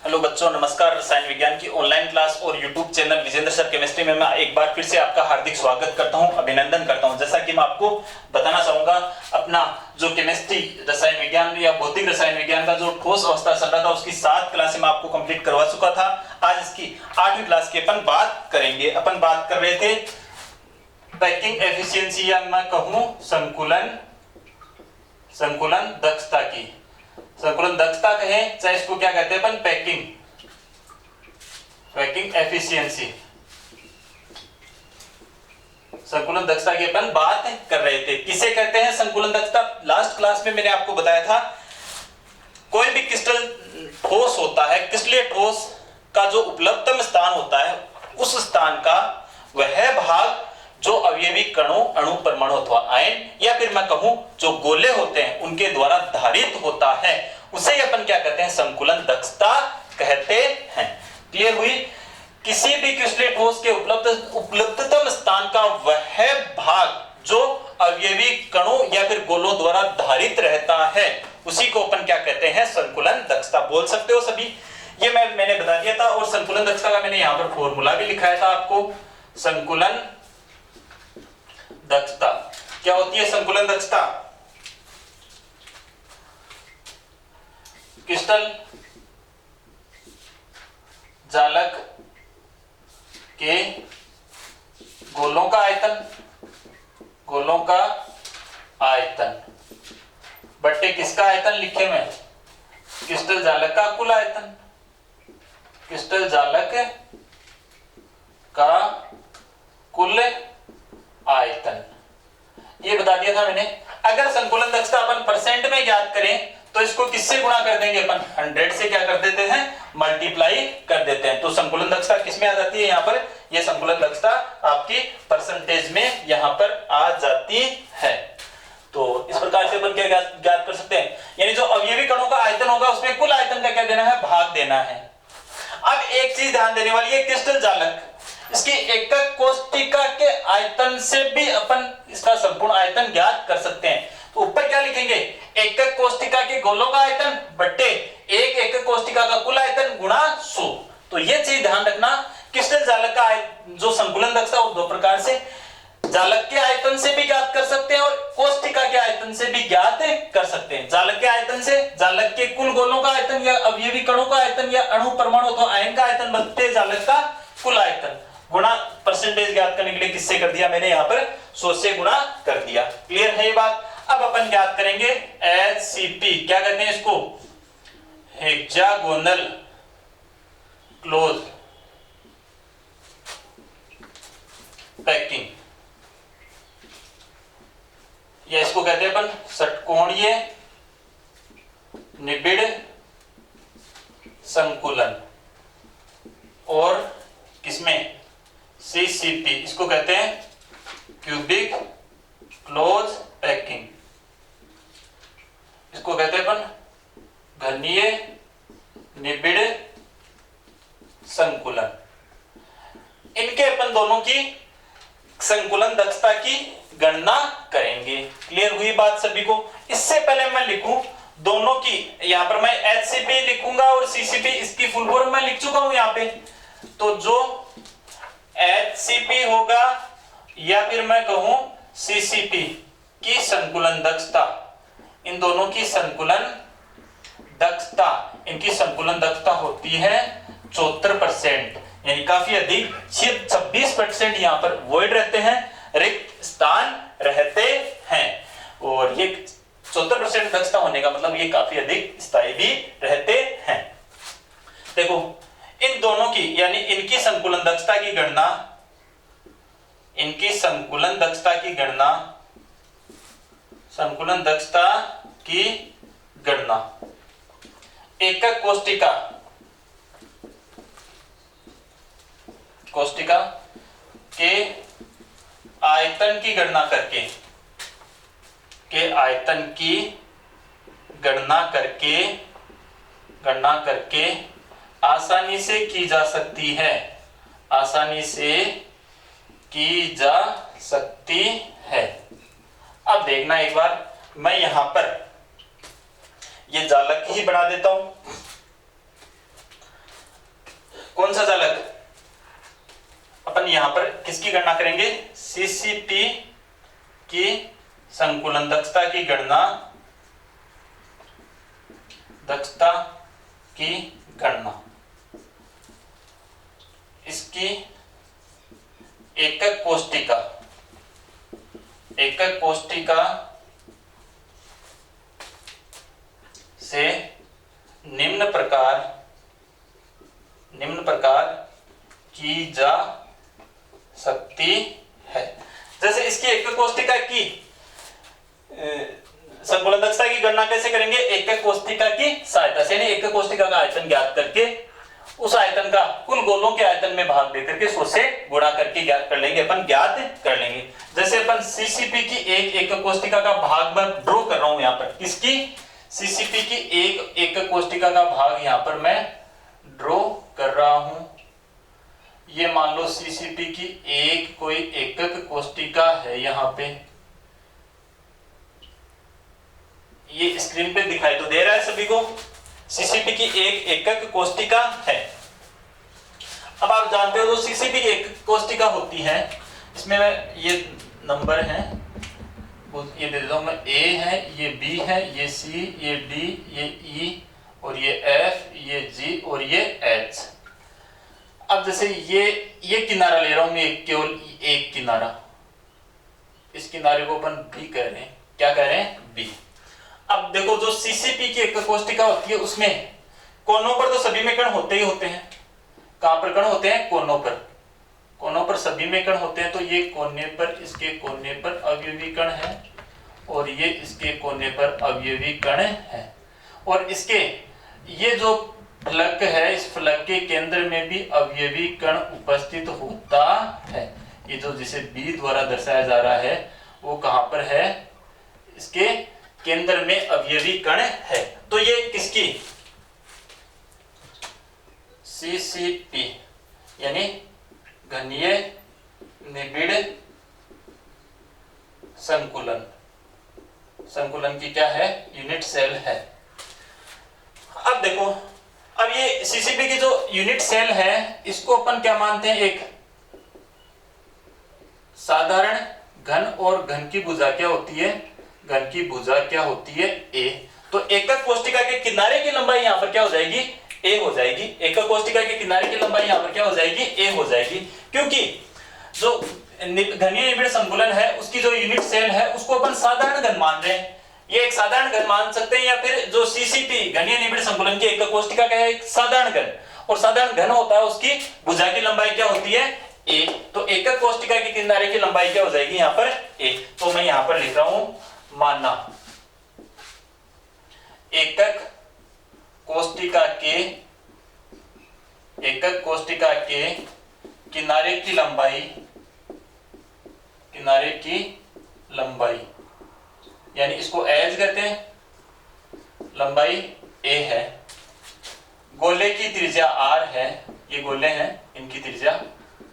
Hello बच्चों, नमस्कार। रसायन विज्ञान की ऑनलाइन क्लास और YouTube channel Vijendra sir chemistry में मैं एक बार फिर से आपका हार्दिक स्वागत करता हूं, अभिनंदन करता हूं। जैसा कि मैं आपको बताना चाहूंगा, अपना जो केमिस्ट्री रसायन विज्ञान या भौतिक रसायन विज्ञान का जो ठोस अवस्था चल रहा था उसकी 7 क्लासें मैं आपको कंप्लीट करवा चुका था। आज इसकी 8वीं क्लास की अपन बात करेंगे। अपन बात कर रहे थे पैकिंग एफिशिएंसी या मैं कहूं संकुलन दक्षता की। संकुलन दक्षता कहें चाहे इसको क्या कहते हैं अपन, पैकिंग एफिशिएंसी, संकुलन दक्षता की अपन बात कर रहे थे। किसे कहते हैं संकुलन दक्षता? लास्ट क्लास में मैंने आपको बताया था, कोई भी क्रिस्टल ठोस होता है, क्रिस्टलीय ठोस का जो उपलब्धतम स्थान होता है उस स्थान का वह भाग जो अवयवी कणों, अणु, परमाणु अथवा आयन या फिर मैं कहूं जो गोले होते हैं उनके द्वारा धारित होता है, उसे अपन क्या कहते हैं, संकुलन दक्षता कहते हैं। क्लियर हुई? किसी भी क्रिस्टलीय ठोस के उपलब्धतम स्थान का वह भाग जो अवयवी कणों या फिर गोलों द्वारा धारित रहता है उसी को अपन क्या कहते हैं, संकुलन दक्षता। बोल सकते हो सभी? ये मैंने बता दिया था। और संकुलन दक्षता का मैंने यहां पर फॉर्मूला भी लिखाया था आपको। संकुलन दक्षता क्या होती है? संकुलन दक्षता क्रिस्टल जालक के गोलों का आयतन बट्टे किसका आयतन लिखे मैं, क्रिस्टल जालक का कुल आयतन, क्रिस्टल जालक का कुल आयतन, ये बता दिया था मैंने। अगर संकुलन दक्षता अपन परसेंट में ज्ञात करें तो इसको किससे गुणा कर देंगे अपन, 100 से क्या कर देते हैं, मल्टीप्लाई कर देते हैं। तो संकुलन दक्षता किसमें आ जाती है यहाँ पर, ये संकुलन दक्षता आपकी परसेंटेज में यहाँ पर आ जाती है। तो इस प्रकार से अपन क्या ज्ञात कर सकते हैं, यानी जो अवयवी कणों का आयतन होगा उसमें कुल आयतन का क्या देना है, भाग देना है। अब एक चीज ध्यान देने वाली है, क्रिस्टल जालक, इसकी एकक कोष्टिका के आयतन से भी अपन इसका संपूर्ण आयतन ज्ञात कर सकते हैं। तो ऊपर क्या लिखेंगे, एकक कोष्टिका के गोलों का आयतन बट्टे एक एकक कोष्टिका का कुल आयतन गुणा 100। तो ये चीज ध्यान रखना, क्रिस्टल जालक का जो संकुलन दक्षता वो दो प्रकार से, जालक के आयतन से भी ज्ञात कर सकते हैं और कोष्टिका के आयतन से भी ज्ञात कर सकते हैं। जालक के आयतन से जालक के कुल गोलों का आयतन या अवयवी कणों का आयतन या अणु, परमाणु अथवा आयन का आयतन बट्टे जालक का कुल आयतन गुणा परसेंटेज ज्ञात करने के लिए किससे कर दिया मैंने, यहाँ पर 100 से गुणा कर दिया। क्लियर है ये बात? अब अपन ज्ञात करेंगे HCP, क्या कहते हैं इसको, हेक्सागोनल क्लोज पैकिंग, या इसको कहते हैं अपन षटकोणीय निबिड़ संकुलन, और किसमें, CCP, इसको कहते हैं क्यूबिक क्लोज पैकिंग, इसको कहते हैं अपन घनीय निबिड़ संकुलन। इनके अपन दोनों की संकुलन दक्षता की गणना करेंगे। क्लियर हुई बात सभी को? इससे पहले मैं लिखूं दोनों की, यहां पर मैं HCP लिखूंगा और CCP, इसकी फुल फॉर्म मैं लिख चुका हूं यहां पे। तो जो HCP होगा या फिर मैं कहूं CCP की संकुलन दक्षता, इन दोनों की संकुलन दक्षता, इनकी संकुलन दक्षता होती है 74%, यानी काफी अधिक। 26% यहां पर वॉइड रहते हैं, रिक्त स्थान रहते हैं, और ये 74% दक्षता होने का मतलब ये काफी अधिक स्थायी भी रहते हैं। देखो इन दोनों की, यानी इनकी संकुलन दक्षता की गणना, इनकी संकुलन दक्षता की गणना, संकुलन दक्षता की गणना एकक कोष्टिका के आयतन की गणना करके, आयतन की गणना करके आसानी से की जा सकती है, आसानी से की जा सकती है। अब देखना एक बार, मैं यहां पर ये जालक ही बना देता हूं। कौन सा जालक? अपन यहां पर किसकी गणना करेंगे? सीसीपी की संकुलन दक्षता की गणना, दक्षता की गणना। इसकी एकक कोष्टिका, एकक कोष्टिका से निम्न प्रकार की जा सकती है। जैसे इसकी एकक कोष्टिका की संकुलन दक्षता की गणना कैसे करेंगे? एकक कोष्टिका की सहायता से, यानी एकक कोष्टिका का आयतन ज्ञात करके उस आयतन का कुल गोलों के आयतन में भाग देकर के 100 से गुणा करके ज्ञात कर लेंगे, अपन ज्ञात कर लेंगे। जैसे अपन सीसीपी की एक एकक कोष्टिका का भाग मैं ड्रॉ कर रहा हूं यहां पर, किसकी? सीसीपी की एक एकक कोष्टिका का भाग यहां पर मैं ड्रॉ कर रहा हूं। ये मान लो सीसीपी की एक कोई एकक कोष्टिका है, यहां पे ये स्क्रीन पे दिखाई तो दे रहा है सभी को, सीसीपी की एक एकक कोष्टिका है। अब आप जानते हो जो सीसीपी की एकक कोष्टिका होती है, इसमें ये नंबर है, ये दे देता हूं मैं, ए है, ये बी है, ये सी, ये डी, ये ई, और ये एफ, ये जी और ये एच। अब जैसे ये किनारा ले रहा हूं मैं, केवल एक किनारा, इस किनारे को अपन बी कह रहे हैं, क्या कह रहे हैं? बी। अब देखो जो सीसीपी की एकक कोष्टिका होती है उसमें कोनों पर तो सभी में कण होते ही होते हैं। कहां पर कण होते हैं? कोनों पर, कोनों पर सभी में कण होते हैं। तो ये कोने पर, इसके कोने पर अवयवी कण है, और ये इसके कोने पर अवयवी कण है, और इसके ये जो फलक है, इस फलक के केंद्र में भी अवयवी कण उपस्थित होता है। ये जो जिसे बी द्वारा दर्शाया जा रहा है वो कहां पर है? इसके केंद्र में अवयवी कण है। तो ये किसकी? सीसीपी यानी घनीय निबिड़ संकुलन, संकुलन की क्या है? यूनिट सेल है। अब देखो, अब ये सीसीपी की जो यूनिट सेल है इसको अपन क्या मानते हैं? एक साधारण घन, और घन की भुजा क्या होती है? घन की भुजा क्या होती है? ए। तो एकक कोष्टिका के किनारे की लंबाई यहां पर क्या हो जाएगी? ए हो जाएगी। एकक कोष्टिका के किनारे की लंबाई यहां पर क्या हो जाएगी? ए हो जाएगी, क्योंकि जो घनीय निबिड़ संकुलन है उसकी जो यूनिट सेल है उसको अपन साधारण घन मान रहे हैं। ये एक साधारण घन मान सकते हैं, या फिर जो सीसीपी घनीय निबिड़ संकुलन की एकक कोष्टिका का है एक साधारण घन, और साधारण घन होता है उसकी भुजा की लंबाई क्या होती है? ए। तो एकक कोष्टिका के किनारे की लंबाई क्या हो जाएगी यहां पर? ए। तो मैं यहां पर लिख रहा हूं, माना एकक कोष्टिका के किनारे की लंबाई, यानी इसको एज कहते हैं, लंबाई ए है, गोले की त्रिज्या आर है, ये गोले हैं, इनकी त्रिज्या,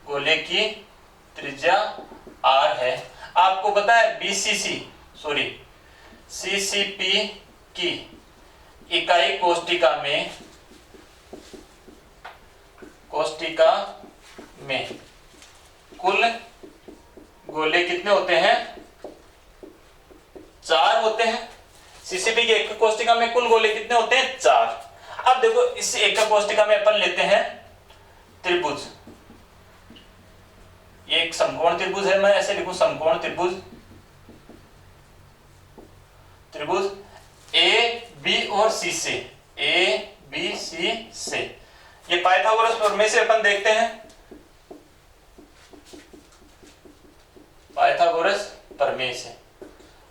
गोले की त्रिज्या आर है। आपको पता है सीसीपी की इकाई कोष्टिका में कुल गोले कितने होते हैं? 4 होते हैं। सीसीपी की एकक कोष्टिका में कुल गोले कितने होते हैं? 4। अब देखो इस एकक कोष्टिका में अपन लेते हैं त्रिभुज, ये एक समकोण त्रिभुज है, मैं ऐसे लिखूं समकोण त्रिभुज ए बी और सी से, ए बी सी से। ये पाइथागोरस प्रमेय से अपन देखते हैं, पाइथागोरस प्रमेय से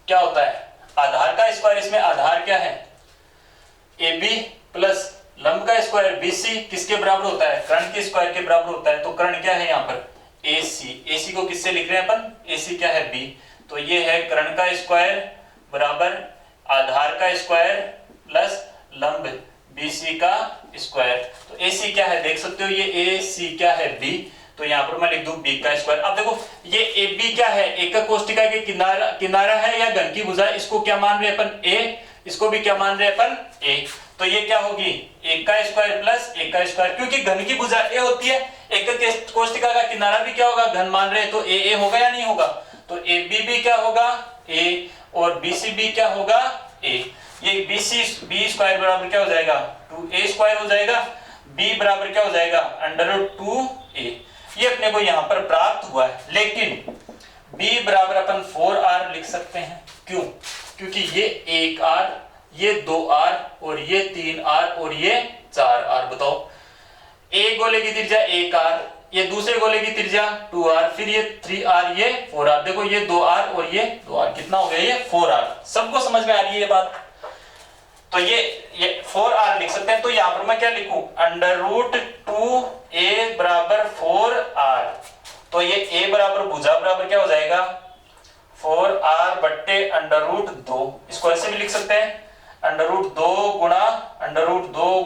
क्या होता है? आधार का स्क्वायर, इसमें आधार क्या है? ए बी प्लस लंब का स्क्वायर बी सी किसके बराबर होता है? कर्ण के स्क्वायर के बराबर होता है। तो कर्ण क्या है यहाँ पर? ए सी। ए सी को किससे लिख रहे हैं अपन? ए सी क्या है? बी। तो ये है कर्ण का स्क्वायर बराबर आधार का स्क्वायर प्लस लंब BC का स्क्वायर। तो AC क्या है देख सकते हो, ये AC क्या है B, तो यहाँ पर मैं लिख दूं B का स्क्वायर। अब देखो ये AB क्या है? एकक कोष्टिका के किनारा है या घन की भुजा, इसको क्या मान रहे हैं अपन? A, इसको भी क्या मान रहे हैं अपन? A। तो ये क्या होगी, एक का स्क्वायर प्लस एक का स्क्वायर, क्योंकि घन की भुजा ए होती है, एक कोष्टिका का किनारा भी क्या होगा, घन मान रहे, तो ए होगा या नहीं होगा, तो ए बी क्या होगा ए, और बी सी बी क्या होगा ए। ये बी स्क्वायर बराबर क्या हो जाएगा 2a स्क्वायर हो जाएगा, b बराबर क्या हो जाएगा √2a। ये अपने को यहां पर प्राप्त हुआ है, लेकिन b बराबर अपन 4r लिख सकते हैं, क्यों, क्योंकि ये 1r, ये 2r, और ये 3r, और ये 4r। बताओ, एक गोले की त्रिज्या 1r, ये दूसरे गोले की त्रिज्या 2r, फिर ये 3r, ये 4r। देखो ये 2r और ये 2r, कितना हो गया ये 4r। सबको समझ में आ रही है ये बात, तो ये 4r लिख सकते हैं। तो यहां पर मैं क्या लिखूं, √2a बराबर 4r। तो ये a बराबर भुजा बराबर क्या हो जाएगा 4r बट्टे √2, इसको ऐसे भी लिख सकते हैं √2 गुणा √2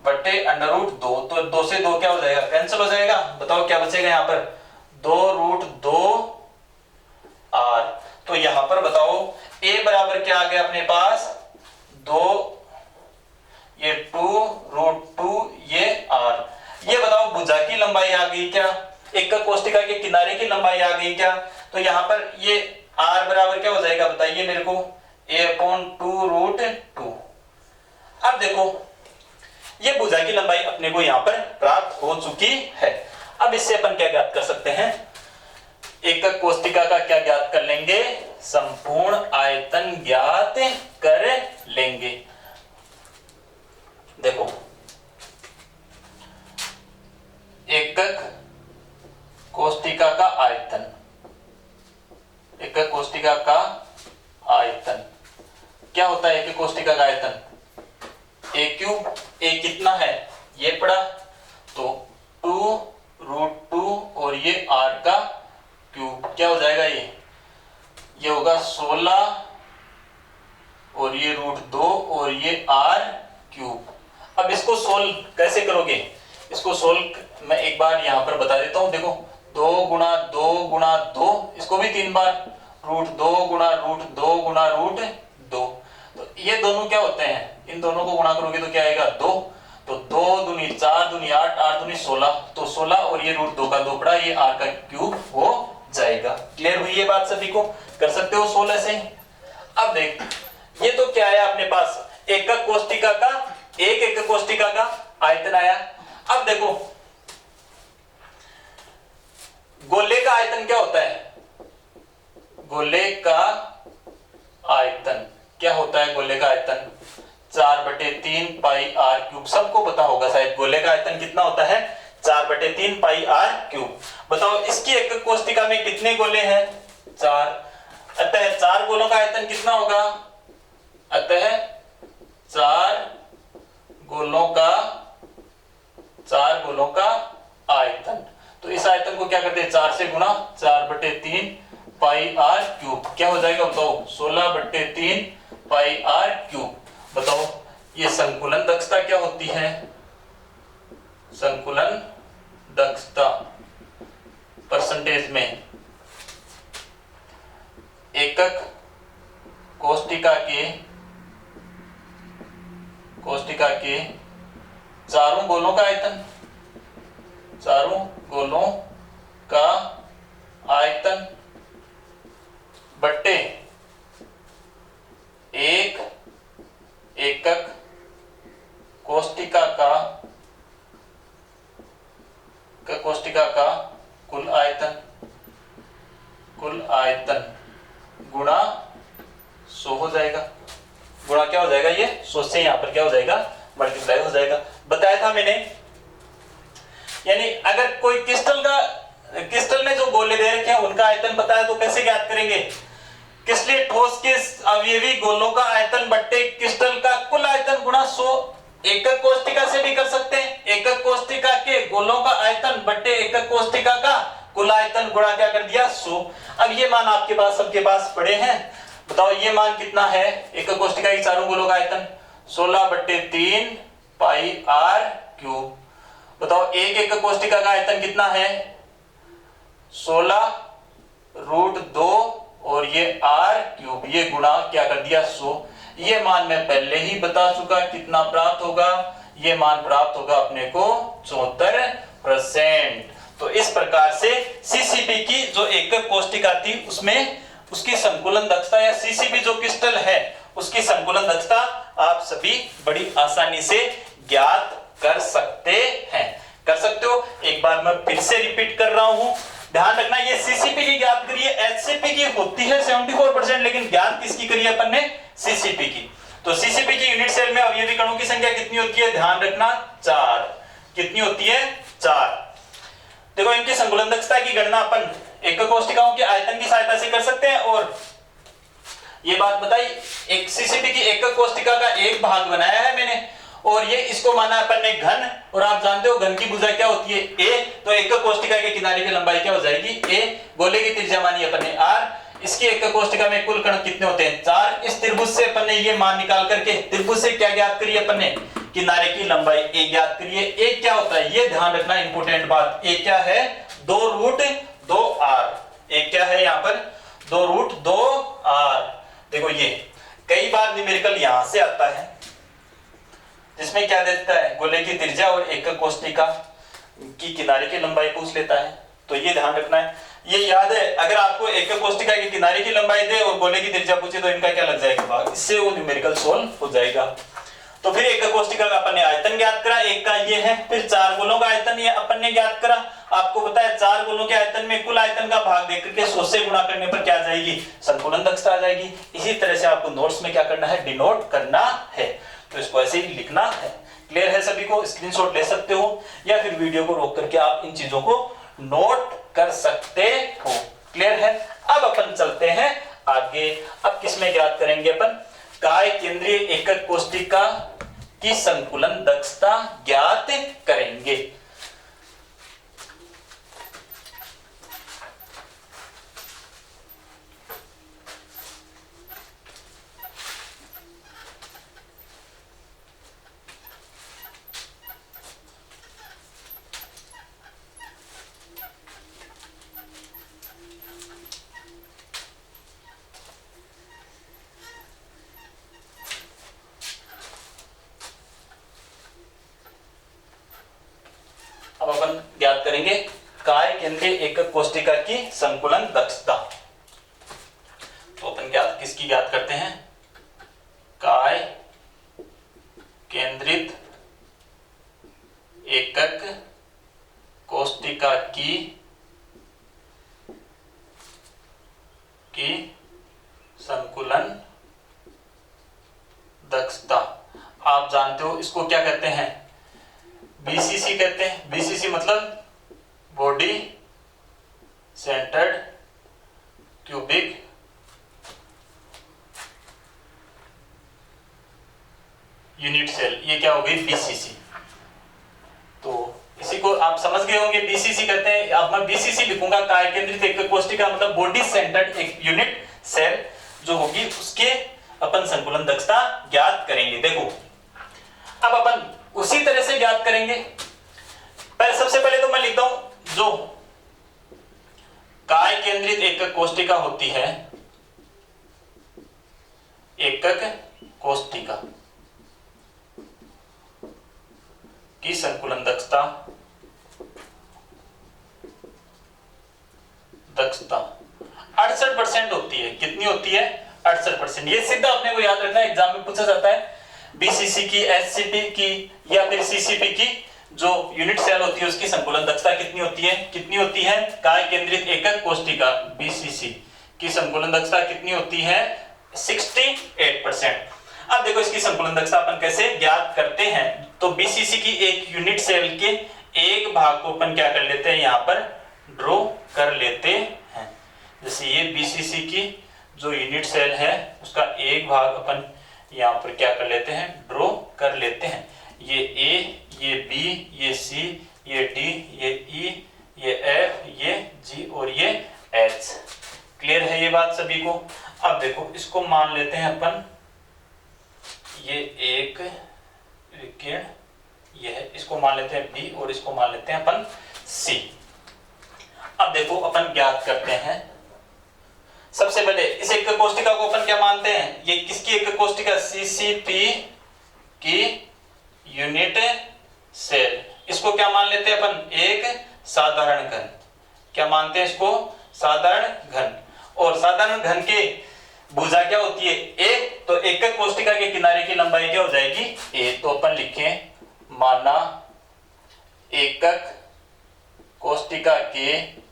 बट्टे √2। तो 2 से 2 क्या हो जाएगा, कैंसिल हो जाएगा। बताओ क्या बचेगा यहाँ पर 2√2r। तो यहां पर बताओ a बराबर क्या आ गया अपने पास 2, ये 2√2, ये r। ये बताओ भुजा की लंबाई आ गई क्या, एक कोष्टिका के किनारे की लंबाई आ गई क्या। तो यहां पर ये r बराबर क्या हो जाएगा बताइए मेरे को a/2√2। अब देखो ये भुजा की लंबाई अपने को यहां पर प्राप्त हो चुकी है। अब इससे अपन क्या ज्ञात कर सकते हैं, एकक कोष्टिका का क्या ज्ञात कर लेंगे, संपूर्ण आयतन ज्ञात कर लेंगे। देखो एकक कोष्टिका का आयतन, एकक कोष्टिका का आयतन क्या होता है, एकक कोष्टिका का आयतन a³ a कितना है ये पड़ा, तो 2√2 और ये r का क्यूब क्या हो जाएगा, ये होगा 16 और ये √2 और ये r³। अब इसको सोल्व कैसे करोगे, इसको सोल्व मैं एक बार यहां पर बता देता हूं। देखो 2 गुणा 2 गुणा 2, इसको भी 3 बार √2 गुणा √2 गुणा √2। तो ये दोनों क्या होते हैं, इन दोनों को गुणा करोगे तो क्या आएगा 2, तो 2 दूनी 4 दूनी 8, 8 दूनी 16, तो 16 और ये √2 का 2 पड़ा, ये r का क्यूब हो जाएगा। क्लियर हुई ये बात, सभी को कर सकते हो 16 से। अब देख ये तो क्या आया अपने पास, एकक कोष्टिका का, एक एकक कोष्टिका का आयतन आया। अब देखो गोले का आयतन क्या होता है, गोले का आयतन क्या होता है, गोले का आयतन 4/3 पाई r³। सबको पता होगा शायद गोले का आयतन कितना होता है 4/3 पाई r³। बताओ इसकी एकक कोष्टिका में कितने गोले हैं 4, अतः 4 गोलों का आयतन कितना होगा, अतः 4 गोलों का आयतन। तो इस आयतन को क्या करते हैं 4 से गुणा, 4/3 पाई r³, क्या हो जाएगा बताओ 16/3 पाई r³। बताओ ये संकुलन दक्षता क्या होती है, संकुलन दक्षता परसेंटेज में एकक कोष्टिका के चारों गोलों का आयतन, चारों गोलों का आयतन बट्टे एक एकक कोष्टिका का कुल आयतन गुणा 100 हो जाएगा। गुणा क्या हो जाएगा, ये 100 से यहां पर क्या हो जाएगा मल्टीप्लाई हो जाएगा। बताया था मैंने, यानी अगर कोई क्रिस्टल में जो गोले दे रखे हैं उनका आयतन पता है तो कैसे ज्ञात करेंगे, क्रिस्टलीय ठोस के अवयवी गोलों का आयतन बट्टे क्रिस्टल का कुल आयतन गुणा 100। एकक कोष्टिका से भी कर सकते हैं, एकक कोष्टिका के गोलों का आयतन बट्टे एकक कोष्टिका का कुल आयतन गुणा क्या कर दिया 100। अब ये मान आपके पास सबके पास पड़े हैं, बताओ ये मान कितना है, एकक कोष्टिका के चारों गोलों का आयतन 16/3 पाई r³। बताओ एक एकक कोष्टिका का आयतन कितना है 16 √2 और ये r3, ये गुणा क्या कर दिया 100। ये मान मैं पहले ही बता चुका, कितना प्राप्त होगा, ये मान प्राप्त होगा अपने को 74%। तो इस प्रकार से सीसीपी की जो एकक कोष्टिका थी उसमें उसकी संकुलन दक्षता या सीसीपी जो क्रिस्टल है उसकी संकुलन दक्षता आप सभी बड़ी आसानी से ज्ञात कर सकते हैं, कर सकते हो। एक बार मैं फिर से रिपीट कर रहा हूं, ध्यान रखना, ये सीसीपी की ज्ञात करिए, एचसीपी की होती है 74%, लेकिन ज्ञात किसकी करी अपन ने, सीसीपी की। तो सीसीपी की यूनिट सेल में अवयवी कणों की संख्या कितनी होती है, ध्यान रखना 4। कितनी होती है, 4। देखो इनकी संकुलन दक्षता की गणना अपन एकक कोष्टिकाओं के आयतन की सहायता से कर सकते हैं। और ये बात बताई, एक सीसीपी की एकक कोष्टिका का एक भाग बनाया है मैंने, और ये इसको माना अपन ने घन, और आप जानते हो घन की भुजा क्या होती है, a। तो एकक कोष्टिका के किनारे की लंबाई क्या हो जाएगी, a। गोले की त्रिज्या मानी अपन ने r। इसकी एकक कोष्टिका में कुल कण कितने होते हैं, 4। इस त्रिभुज से अपन ने ये मान निकाल करके त्रिभुज से क्या ज्ञात करिए अपन ने, किनारे की लंबाई a ज्ञात करिए। a क्या होता है, ये ध्यान रखना इंपॉर्टेंट बात, a क्या है, 2√2r। a क्या है यहाँ पर, 2√2r। देखो ये कई बार न्यूमेरिकल यहां से आता है जिसमें क्या देता है, गोले की त्रिज्या और एकक कोष्टिका की किनारे की लंबाई पूछ लेता है। तो ये ध्यान रखना है, ये याद है, अगर आपको एकक कोष्टिका की किनारे की लंबाई दे और गोले की त्रिज्या पूछे तो इनका क्या लग जाएगा भाग, इससे वो न्यूमेरिकल सोल्व हो जाएगा। तो फिर एकक कोष्टिका का अपन ने आयतन ज्ञात करा, एक का ये है, फिर 4 गोलों का आयतन ये अपन ने ज्ञात करा। आपको पता है 4 गोलों के आयतन में कुल आयतन का भाग देकर के 100 से गुणा करने पर क्या आ जाएगी, संकुलन दक्षता आ जाएगी। इसी तरह से आपको नोट्स में क्या करना है, डिनोट करना है। तो इसको ऐसे ही लिखना है। क्लियर है सभी को, स्क्रीनशॉट ले सकते हो या फिर वीडियो को रोक करके आप इन चीजों को नोट कर सकते हो। क्लियर है, अब अपन चलते हैं आगे। अब किसमें ज्ञात करेंगे अपन, काय केंद्रीय एकक कोष्टिका की संकुलन दक्षता ज्ञात करेंगे। अब अपन ज्ञात करेंगे काय केंद्रीय एकक कोष्टिका की संकुलन दक्षता। तो अपन ज्ञात किसकी ज्ञात करते हैं, काय केंद्रित एकक कोष्टिका की संकुलन दक्षता। आप जानते हो इसको क्या कहते हैं, बीसीसी कहते हैं। बीसीसी मतलब body centred cubic unit cell, ये क्या हो गई, बीसीसी। तो इसी को आप समझ गए होंगे, बीसीसी कहते हैं। अब मैं बीसीसी लिखूंगा, काय केंद्रित एकक कोष्टिका मतलब बॉडी सेंटर्ड एक यूनिट सेल जो होगी उसके अपन संकुलन दक्षता ज्ञात करेंगे। देखो अब अपन उसी तरह से ज्ञात करेंगे। पहले सबसे पहले तो मैं लिखता हूं, जो काय केंद्रित एकक कोष्टिका होती है, एकक कोष्टिका की संकुलन दक्षता 68% होती है। कितनी होती है, 68%। ये सीधा अपने को याद रखना, एग्जाम में पूछा जाता है। बीसीसी की, एचसीपी की या फिर सीसीपी की जो यूनिट सेल होती है उसकी संकुलन दक्षता कितनी होती है, कितनी होती है, काय केंद्रित एकक कोष्टिका बीसीसी की संकुलन दक्षता कितनी होती है, 68%। अब देखो इसकी संकुलन दक्षता अपन कैसे ज्ञात करते हैं। तो बीसीसी की एक यूनिट सेल के एक भाग को अपन क्या कर लेते हैं, यहां पर ड्रॉ कर लेते हैं। जैसे ये बीसीसी की जो यूनिट सेल है उसका एक भाग अपन यहां पर क्या कर लेते हैं, ड्रॉ कर लेते हैं। ये ए, ये बी, ये सी, ये डी, ये ई, ये एफ, ये जी और ये एच। क्लियर है ये बात सभी को। अब देखो इसको मान लेते हैं अपन, ये एक विकिरण ये है, इसको मान लेते हैं बी और इसको मान लेते हैं अपन सी। अब देखो अपन ज्ञात करते हैं सबसे पहले इस एक कोष्टिका को अपन क्या मानते हैं, ये किसकी एक कोष्टिका, सीसीपी की यूनिट सेल। इसको क्या मान लेते हैं अपन, एक साधारण घन। क्या मानते हैं इसको, साधारण घन। और साधारण घन के भुजा क्या होती है, एक। तो एकक कोष्टिका के किनारे की लंबाई क्या हो जाएगी, ए। तो अपन लिखें, माना एकक कोष्टिका के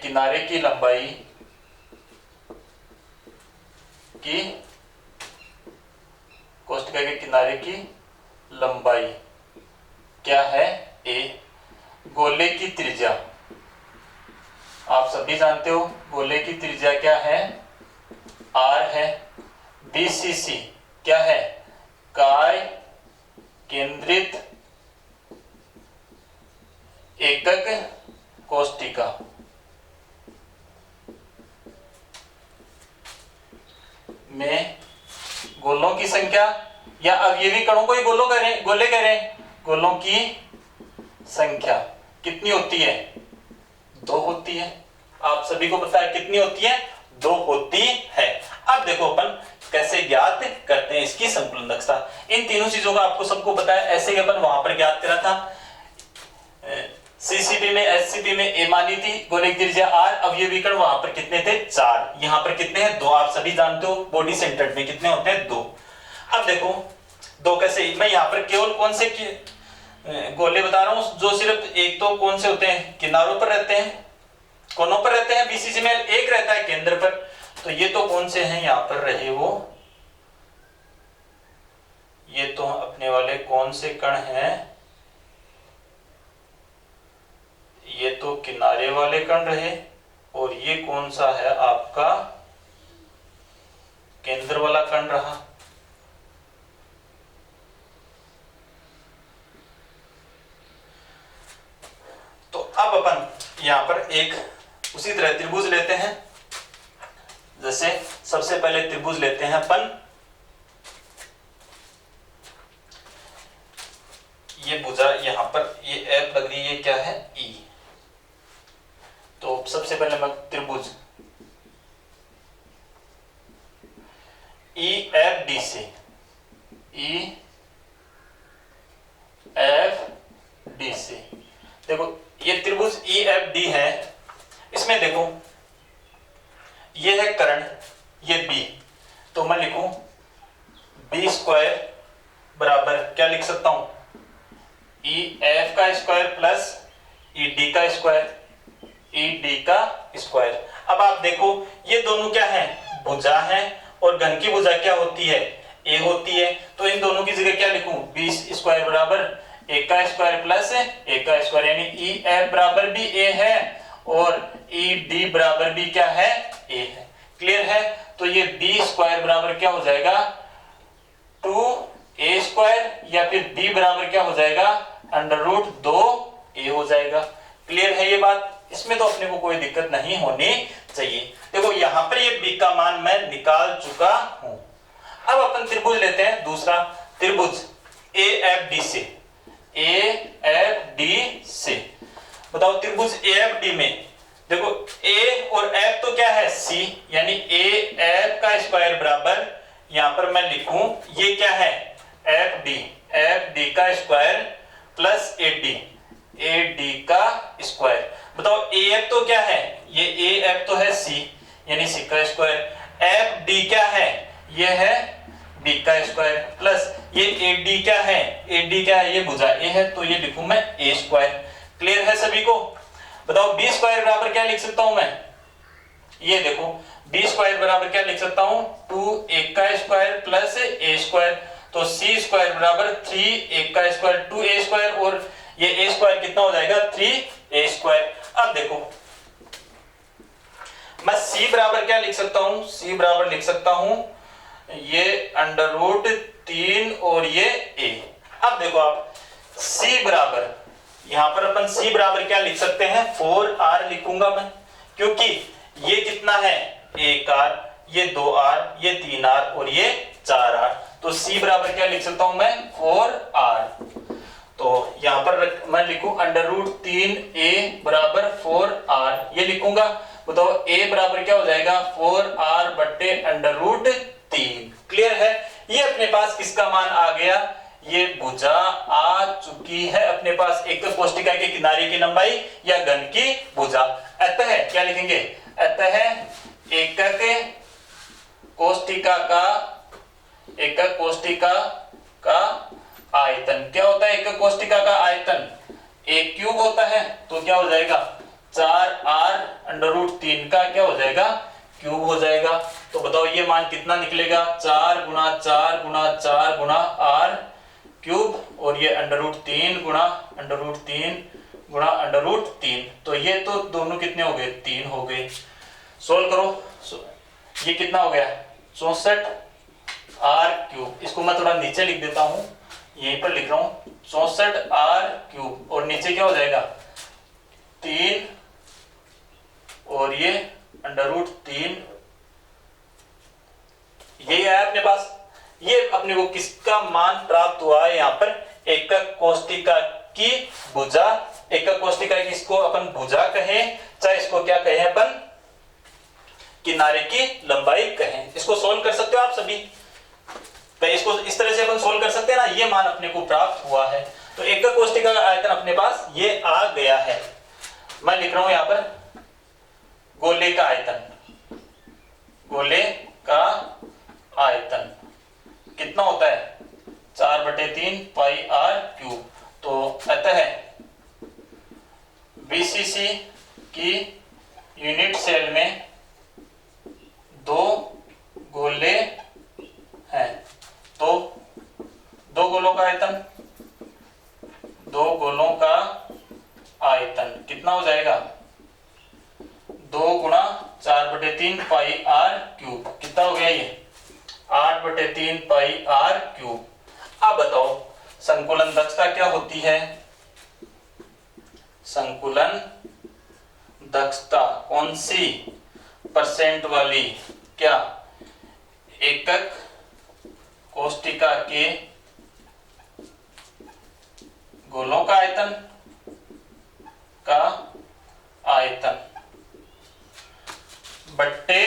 किनारे की लंबाई की, कोष्टिका के किनारे की लंबाई क्या है, ए। गोले की त्रिज्या आप सभी जानते हो, गोले की त्रिज्या क्या है, आर है। बीसीसी क्या है, काय केंद्रित एकक कोष्टिका। में गोलों की संख्या, या अब ये भी कणों को ही गोले करें, गोलों की संख्या कितनी होती है, 2 होती है। आप सभी को पता है कितनी होती है, 2 होती है। अब देखो अपन कैसे ज्ञात करते हैं इसकी संकुलन दक्षता। इन तीनों चीजों का आपको सबको पता है, ऐसे ही अपन वहां पर ज्ञात करा था। सीसीपी में, एससीपी में ए मानी थी, गोले की त्रिज्या आर, अवयवी कण वहां पर कितने थे, 4। यहां पर कितने हैं, 2। आप सभी जानते हो बॉडी सेंटर्ड में कितने होते हैं, 2। अब देखो 2 कैसे, मैं यहां पर केवल कौन से गोले बता रहा हूं जो सिर्फ एक, तो कौन से होते हैं, किनारों पर रहते हैं, कोनों पर रहते हैं। बीसीसी में एक रहता है केंद्र पर। तो ये तो कौन से हैं यहां पर रहे, वो ये तो अपने वाले कौन से कण हैं, ये तो किनारे वाले कण रहे। और ये कौन सा है आपका, केंद्र वाला कण रहा। तो अब अपन यहां पर एक उसी तरह त्रिभुज लेते हैं। जैसे सबसे पहले त्रिभुज लेते हैं अपन, ये भुजा यहां पर ये एफ लग रही है, ये क्या है, ई। तो सबसे पहले मैं त्रिभुज ई एफ डी से, ई एफ डी से देखो, ये त्रिभुज ई एफ डी है। इसमें देखो ये है कर्ण, ये बी। तो मैं लिखूं बी स्क्वायर बराबर क्या लिख सकता हूं, ई एफ का स्क्वायर प्लस ई डी का स्क्वायर, ई डी का स्क्वायर। अब आप देखो ये दोनों क्या है, भुजा है, और घन की भुजा क्या होती है, ए होती है। तो इन दोनों की जगह क्या लिखूं, बी स्क्वायर बराबर ए का स्क्वायर प्लस ए का स्क्वायर, यानी ई एफ बराबर भी ए है और ई डी बराबर भी क्या है, ए है। क्लियर है। तो ये बी स्क्वायर बराबर क्या हो जाएगा, 2a स्क्वायर, या फिर b बराबर क्या हो जाएगा, √2a हो जाएगा। क्लियर है ये बात, इसमें तो अपने को कोई दिक्कत नहीं होनी चाहिए। देखो यहां पर ये b का मान मैं निकाल चुका हूं। अब अपन त्रिभुज लेते हैं दूसरा, त्रिभुज AFD से, AFD से बताओ, त्रिभुज AFD में देखो a और f तो क्या है, c, यानी AF का स्क्वायर बराबर, यहां पर मैं लिखूं ये क्या है, FD का स्क्वायर प्लस AD का स्क्वायर। बताओ AF तो क्या है, ये AF तो है c, यानी c का स्क्वायर। FD क्या है, ये है b का स्क्वायर प्लस ये AD क्या है, AD क्या है, ये भुजा a है, तो ये लिखूं मैं a स्क्वायर। क्लियर है सभी को। बताओ b स्क्वायर बराबर क्या लिख सकता हूं मैं, ये देखो b स्क्वायर बराबर क्या लिख सकता हूं, 2a का स्क्वायर प्लस a स्क्वायर। तो c स्क्वायर बराबर 3a का स्क्वायर 2a स्क्वायर, और ये a स्क्वायर कितना हो जाएगा, 3a स्क्वायर। अब देखो मैं c बराबर क्या लिख सकता हूं, c बराबर लिख सकता हूं ये √3 और ये a। अब देखो आप c बराबर, यहां पर अपन c बराबर क्या लिख सकते हैं, 4r लिखूंगा मैं, क्योंकि ये कितना है, 1r, ये 2r, ये 3r और ये 4r। तो c बराबर क्या लिख सकता हूं मैं, 4r। तो यहाँ पर मैं लिखूं √3a बराबर 4r, ये लिखूंगा। बताओ a बराबर क्या हो जाएगा 4r बट्टे √3। क्लियर है? ये अपने पास किसका मान आ गया, ये भुजा आ चुकी है अपने पास, एकक कोष्टिका के किनारे की लंबाई या घन की भुजा। अतः क्या लिखेंगे, अतः एकक कोष्टिका का आयतन क्या होता है, एकक कोष्टिका का आयतन a³ होता है, तो क्या हो जाएगा 4r √3 का क्या हो जाएगा क्यूब हो जाएगा। तो बताओ ये मान कितना निकलेगा, 4 गुणा 4 गुणा 4 गुणा r क्यूब, और ये √3 गुणा √3 गुणा √3, तो ये तो दोनों कितने हो गए, 3 हो गए। सोल्व करो, ये कितना हो गया 64r³। इसको मैं थोड़ा नीचे लिख देता हूं, यहीं पर लिख रहा हूं 64r³ और नीचे क्या हो जाएगा 3 और ये √3, ये है अपने पास। ये अपने को किसका मान प्राप्त हुआ है, यहाँ पर एकक कोष्टिका की भुजा। एकक कोष्टिका की इसको अपन भुजा कहें, चाहे इसको क्या कहें अपन किनारे की लंबाई कहें। इसको सोल्व कर सकते हो आप सभी, तो इसको इस तरह से अपन सोल्व कर सकते हैं ना, ये मान अपने को प्राप्त हुआ है। तो एकक कोष्टिका का आयतन अपने पास ये आ गया है। मैं लिख रहा हूं यहां पर गोले का आयतन, गोले का आयतन कितना होता है 4/3 पाई r³। तो अतः बीसीसी की यूनिट सेल में 2 गोले हैं, तो 2 गोलों का आयतन, 2 गोलों का आयतन कितना हो जाएगा 2 गुणा 4/3 पाई r³, कितना हो गया ये 8/3 पाई r³। अब बताओ संकुलन दक्षता क्या होती है, संकुलन दक्षता कौन सी परसेंट वाली, क्या एकक कोष्टिका के गोलों का आयतन का आयतन बट्टे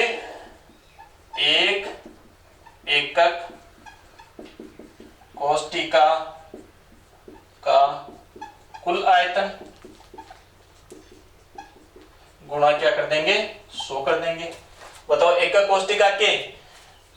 एक एकक कोष्टिका का कुल आयतन गुणा क्या कर देंगे 100 कर देंगे। बताओ एकक कोष्टिका के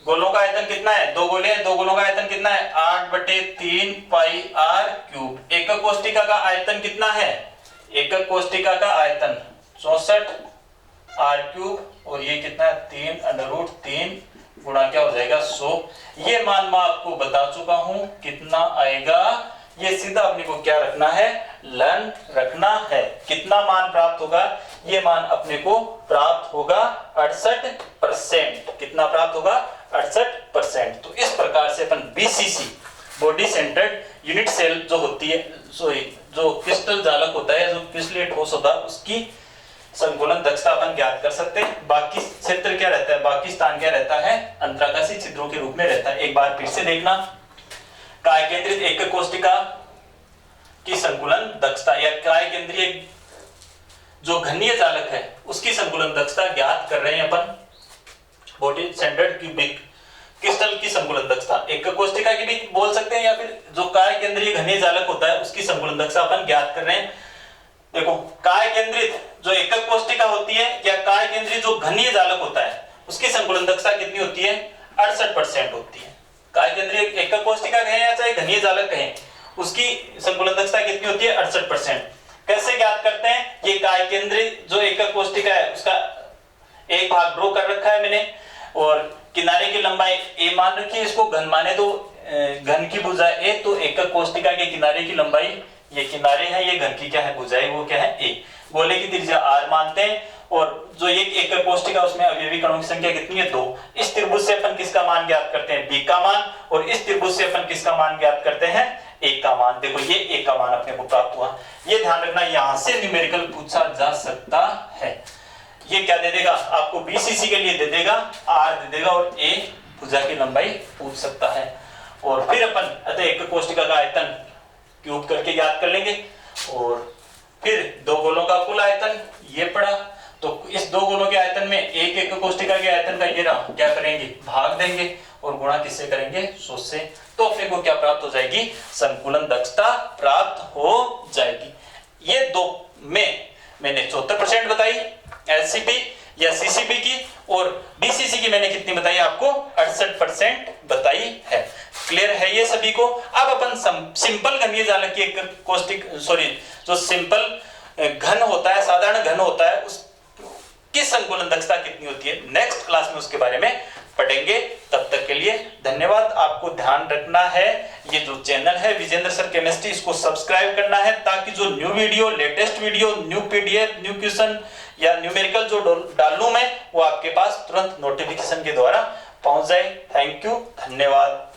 गोलों का आयतन कितना है, 2 गोले हैं, 2 गोलों का आयतन कितना है 8/3 पाई r³। एकक कोष्टिका का आयतन कितना है, एकक कोष्टिका का आयतन 64r³ और ये कितना है 3 गुणा क्या हो जाएगा 100। ये मान मैं आपको बता चुका हूं कितना आएगा, ये सीधा अपने को क्या रखना है लन रखना है। कितना मान प्राप्त होगा, ये मान अपने को प्राप्त होगा 68%। कितना प्राप्त होगा 68%। तो इस प्रकार से अपन BCC body centred unit cell जो होती है, जो क्रिस्टल जालक होता है, जो क्रिस्टलेट ठोस होता है, उसकी संकुलन दक्षता अपन ज्ञात कर सकते हैं। बाकी क्षेत्र क्या रहता है, बाकी स्थान क्या रहता है अंतराकाशीय छिद्रों के रूप में रहता है। एक बार फिर से देखना, काय केंद्रित एकक कोष्टिका की संकुलन दक्षता या काय केंद्रीय जो घनीय जालक है उसकी संकुलन दक्षता ज्ञात कर रहे हैं अपन। बॉडी सेंटर्ड क्यूबिक क्रिस्टल की संकुलन दक्षता एकक कोष्टिका की भी बोल सकते हैं, या फिर जो काय केंद्रीय घनीय जालक होता है उसकी संकुलन दक्षता अपन ज्ञात कर रहे हैं। देखो काय केंद्रित जो एकक कोष्टिका होती है या काय केंद्रित जो घनीय जालक होता है उसकी संकुलन दक्षता कितनी होती है 68% होती है। काय केंद्रीय एकक कोष्टिका कहें या चाहे घनीय जालक कहें, उसकी संकुलन दक्षता कितनी होती है 68%। कैसे ज्ञात करते हैं, ये काय केंद्रीय जो एकक कोष्टिका है उसका एक भाग ड्रॉ कर रखा है मैंने, और किनारे की लंबाई a मान रखी है, इसको घन माने तो घन की भुजा a, तो एकक कोष्टिका के किनारे की लंबाई ये किनारे है, ये घन की क्या है भुजा है, वो क्या है a। गोले की त्रिज्या r मानते हैं, और जो ये एकक कोष्टिका उसमें अवयवी कणों की संख्या कितनी है 2। इस त्रिभुज से अपन किसका मान ज्ञात करते हैं b का मान, और इस त्रिभुज से अपन किसका मान ज्ञात करते हैं a का मान। देखो ये a का मान अपने को प्राप्त हुआ। ये ध्यान रखना, यहां से न्यूमेरिकल पूछा जा सकता है। ये क्या दे देगा आपको, बीसीसी के लिए दे देगा r दे देगा, और a भुजा की लंबाई पूछ सकता है। और फिर अपन अतः एकक कोष्टिका का आयतन क्यूब करके याद कर लेंगे। और फिर दो गोलों का कुल आयतन ये पड़ा, तो इस दो गोलों के आयतन में एक एक कोष्टिका के आयतन का ये रहा, क्या करेंगे भाग देंगे और गुणा किससे करेंगे 100 से, तो अपने को क्या प्राप्त हो जाएगी संकुलन दक्षता प्राप्त हो जाएगी। ये दो में मैंने 74% बताई एलसीपी या सीसीपी की, और डीसीसी की मैंने कितनी बताई आपको 68% बताई है। क्लियर है ये सभी को। अब अपन सिंपल घनीय जालक की एक कोष्टिक जो सिंपल घन होता है, साधारण घन होता है, उस की संकुलन दक्षता कितनी होती है नेक्स्ट क्लास में उसके बारे में पढ़ेंगे। तब तक के लिए धन्यवाद। आपको ध्यान रखना है ये जो चैनल है विजेंद्र सर केमिस्ट्री, इसको सब्सक्राइब करना है ताकि जो new video, latest video, new PDF, new question या न्यूमेरिकल जो डालूं मैं वो आपके पास तुरंत नोटिफिकेशन के द्वारा पहुंच जाए। थैंक यू, धन्यवाद।